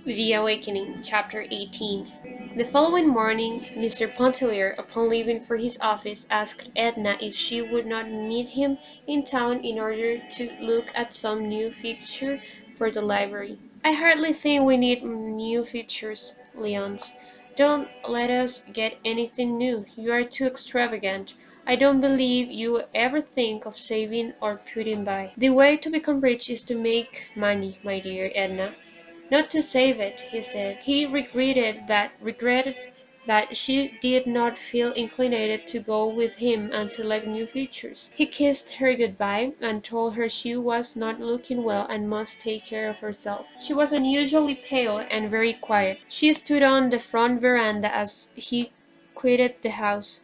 The Awakening, Chapter 18. The following morning, Mr. Pontellier, upon leaving for his office, asked Edna if she would not meet him in town in order to look at some new fixture for the library. "I hardly think we need new fixtures, Lyons. Don't let us get anything new. You are too extravagant. I don't believe you ever think of saving or putting by." "The way to become rich is to make money, my dear Edna, not to save it," he said. He regretted that she did not feel inclined to go with him and select new features. He kissed her good-bye, and told her she was not looking well and must take care of herself. She was unusually pale and very quiet. She stood on the front veranda as he quitted the house,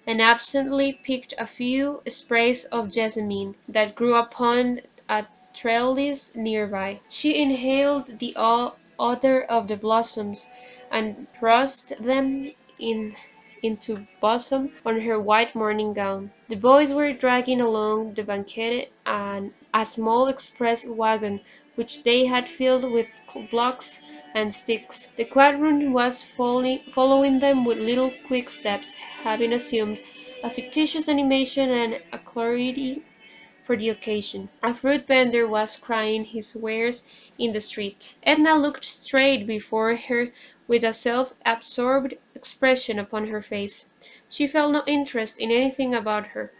and absently picked a few sprays of jessamine that grew upon a trellis near by. She inhaled the odor of the blossoms, and thrust them into bosom on her white morning gown. The boys were dragging along the banquette a small express wagon which they had filled with blocks and sticks. The quadroon was following them with little quick steps, having assumed a fictitious animation and alacrity for the occasion. A fruit vender was crying his wares in the street. Edna looked straight before her with a self-absorbed expression upon her face. She felt no interest in anything about her.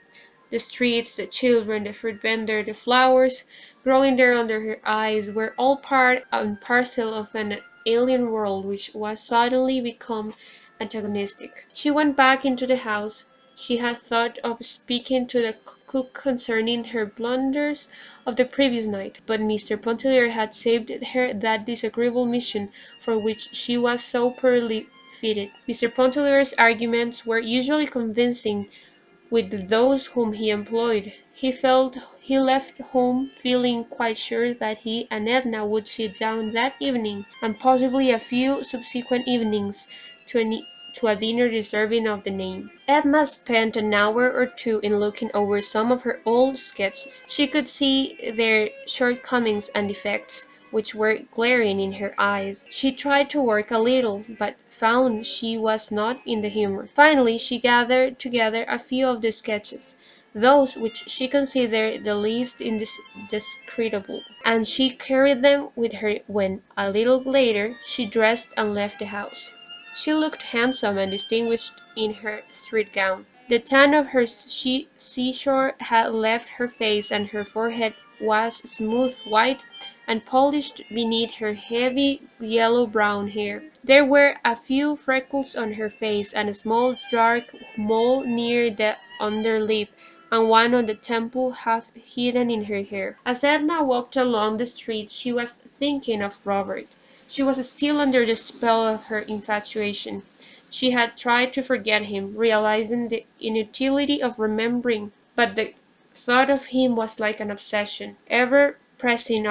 The streets, the children, the fruit vender, the flowers growing there under her eyes were all part and parcel of an alien world which was suddenly become antagonistic. She went back into the house. She had thought of speaking to the cook concerning her blunders of the previous night, but Mr. Pontellier had saved her that disagreeable mission for which she was so poorly fitted. Mr. Pontellier's arguments were usually convincing with those whom he employed. He left home feeling quite sure that he and Edna would sit down that evening, and possibly a few subsequent evenings, to a dinner deserving of the name. Edna spent an hour or two in looking over some of her old sketches. She could see their shortcomings and defects, which were glaring in her eyes. She tried to work a little, but found she was not in the humor. Finally, she gathered together a few of the sketches, those which she considered the least discreditable, and she carried them with her when, a little later, she dressed and left the house. She looked handsome and distinguished in her street gown. The tan of her seashore had left her face, and her forehead was smooth white and polished beneath her heavy yellow-brown hair. There were a few freckles on her face, and a small dark mole near the under lip, and one on the temple half hidden in her hair. As Edna walked along the street she was thinking of Robert. She was still under the spell of her infatuation. She had tried to forget him, realizing the inutility of remembering, but the thought of him was like an obsession, ever pressing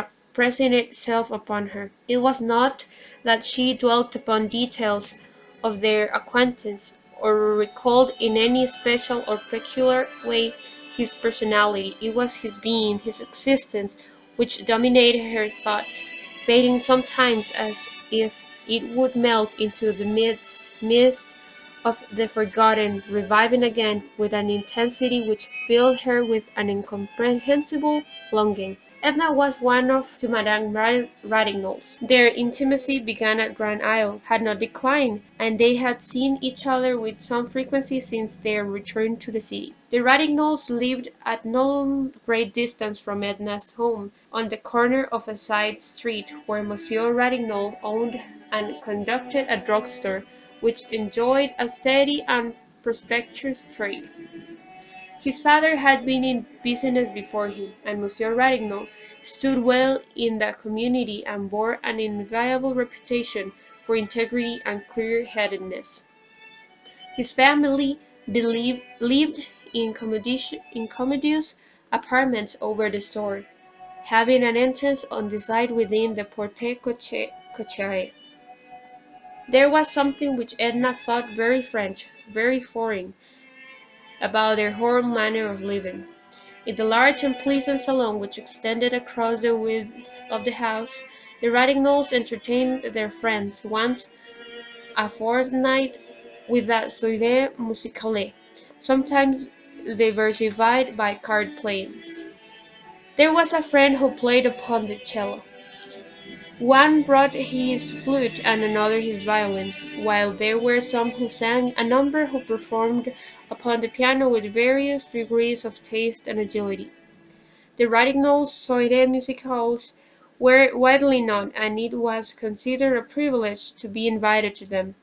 itself upon her. It was not that she dwelt upon details of their acquaintance, or recalled in any special or peculiar way his personality. It was his being, his existence, which dominated her thought, fading sometimes as if it would melt into the mist of the forgotten, reviving again with an intensity which filled her with an incomprehensible longing. Edna was one of to Madame Ratignolles. Their intimacy began at Grand Isle, had not declined, and they had seen each other with some frequency since their return to the city. The Ratignolles lived at no great distance from Edna's home, on the corner of a side street, where Monsieur Ratignolle owned and conducted a drugstore, which enjoyed a steady and prosperous trade. His father had been in business before him, and Monsieur Ratignolle stood well in the community and bore an enviable reputation for integrity and clear-headedness. His family lived in commodious apartments over the store, having an entrance on the side within the porte-cochere. There was something which Edna thought very French, very foreign, about their whole manner of living. In the large and pleasant salon which extended across the width of the house, The Radignolls entertained their friends once a fortnight with a soirée musicale, sometimes diversified by card playing. There was a friend who played upon the cello. One brought his flute and another his violin, while there were some who sang, a number who performed upon the piano with various degrees of taste and agility. The Radignolls' soirées musicales were widely known, and it was considered a privilege to be invited to them.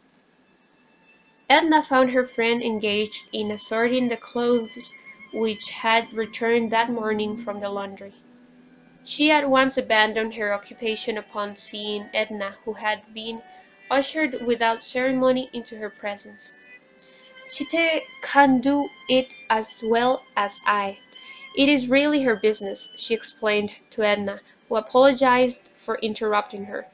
Edna found her friend engaged in assorting the clothes which had returned that morning from the laundry. She at once abandoned her occupation upon seeing Edna, who had been ushered without ceremony into her presence. "She can do it as well as I. It is really her business," she explained to Edna, who apologized for interrupting her,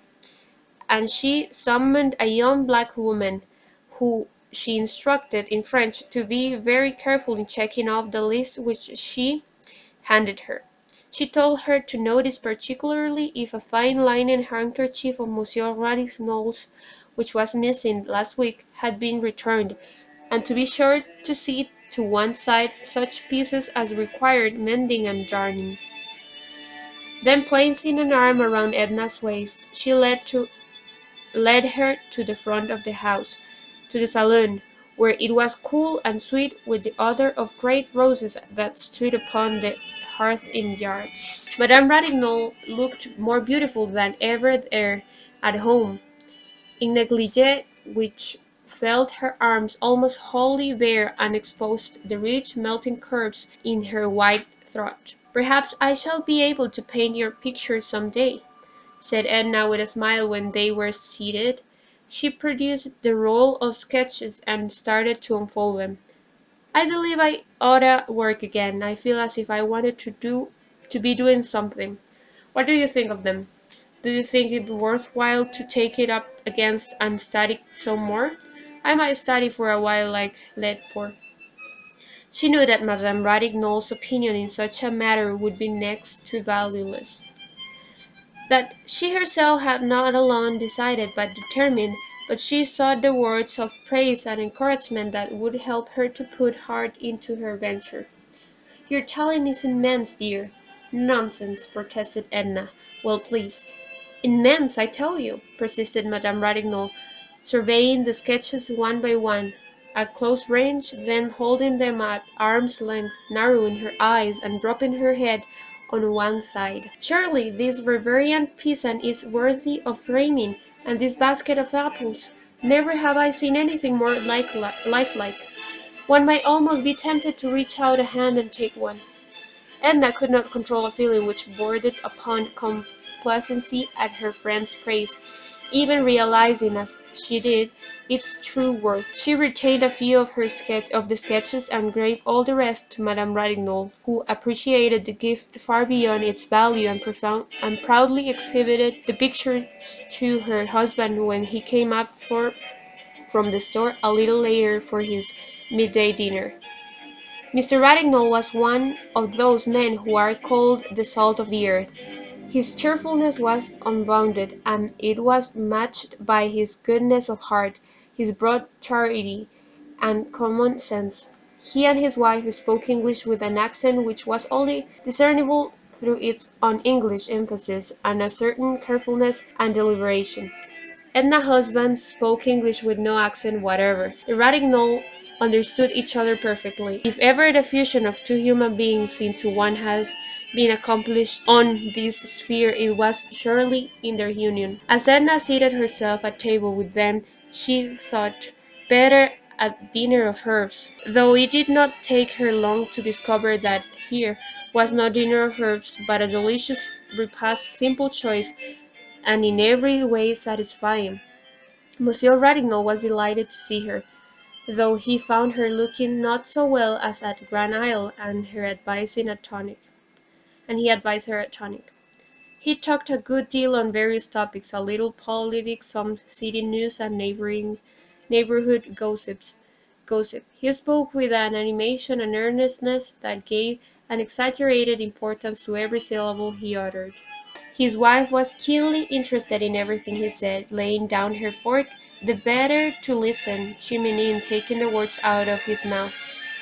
and she summoned a young black woman, who she instructed in French to be very careful in checking off the list which she handed her. She told her to notice particularly if a fine linen handkerchief of Monsieur Radignol's, which was missing last week, had been returned, and to be sure to see to one side such pieces as required mending and darning. Then placing an arm around Edna's waist, she led her to the front of the house, to the saloon, where it was cool and sweet with the odor of great roses that stood upon the hearth in yards. Madame Ratignolles looked more beautiful than ever there at home, in negligee which felt her arms almost wholly bare and exposed the rich melting curves in her white throat. "Perhaps I shall be able to paint your picture some day," said Edna with a smile when they were seated. She produced the roll of sketches and started to unfold them. "I believe I oughta work again. I feel as if I wanted to be doing something. What do you think of them? Do you think it worth while to take it up against and study some more? I might study for a while like Ledport." She knew that Madame Ratignolle's opinion in such a matter would be next to valueless, that she herself had not alone decided but determined, but she sought the words of praise and encouragement that would help her to put heart into her venture. "Your talent is immense, dear." "Nonsense," protested Edna, well pleased. "Immense, I tell you," persisted Madame Ratignolle, surveying the sketches one by one, at close range, then holding them at arm's length, narrowing her eyes, and dropping her head on one side. "Surely this Bavarian peasant is worthy of framing, and this basket of apples. Never have I seen anything more lifelike. One might almost be tempted to reach out a hand and take one." Edna could not control a feeling which bordered upon complacency at her friend's praise, even realizing, as she did, its true worth. She retained a few of the sketches and gave all the rest to Madame Ratignolle, who appreciated the gift far beyond its value and proudly exhibited the pictures to her husband when he came up from the store a little later for his midday dinner. Mr. Ratignolle was one of those men who are called the salt of the earth. His cheerfulness was unbounded, and it was matched by his goodness of heart, his broad charity, and common sense. He and his wife spoke English with an accent which was only discernible through its un-English emphasis and a certain carefulness and deliberation. Edna's husband spoke English with no accent whatever. The Ratignolles understood each other perfectly. If ever the fusion of two human beings into one has been accomplished on this sphere, it was surely in their union. As Edna seated herself at table with them, she thought better a dinner of herbs, though it did not take her long to discover that here was no dinner of herbs, but a delicious repast, simple choice, and in every way satisfying. Monsieur Ratignolle was delighted to see her, though he found her looking not so well as at Grand Isle, and he advised her a tonic. He talked a good deal on various topics, a little politics, some city news, and neighborhood gossip. He spoke with an animation and earnestness that gave an exaggerated importance to every syllable he uttered. His wife was keenly interested in everything he said, laying down her fork the better to listen, chiming in, taking the words out of his mouth.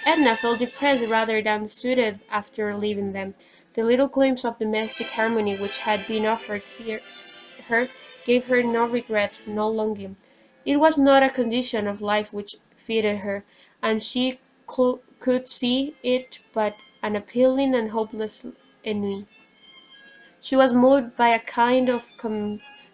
Edna felt depressed rather than soothed after leaving them. The little glimpse of domestic harmony which had been offered her gave her no regret, no longing. It was not a condition of life which fitted her, and she could see it but an appealing and hopeless ennui. She was moved by a kind of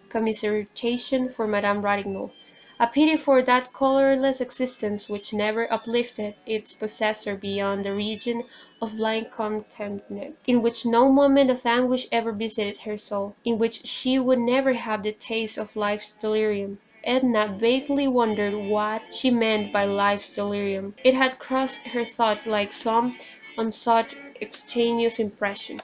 commiseration for Madame Ratignolle, a pity for that colourless existence which never uplifted its possessor beyond the region of blind contentment, in which no moment of anguish ever visited her soul, in which she would never have the taste of life's delirium. Edna vaguely wondered what she meant by life's delirium. It had crossed her thought like some unsought extraneous impression.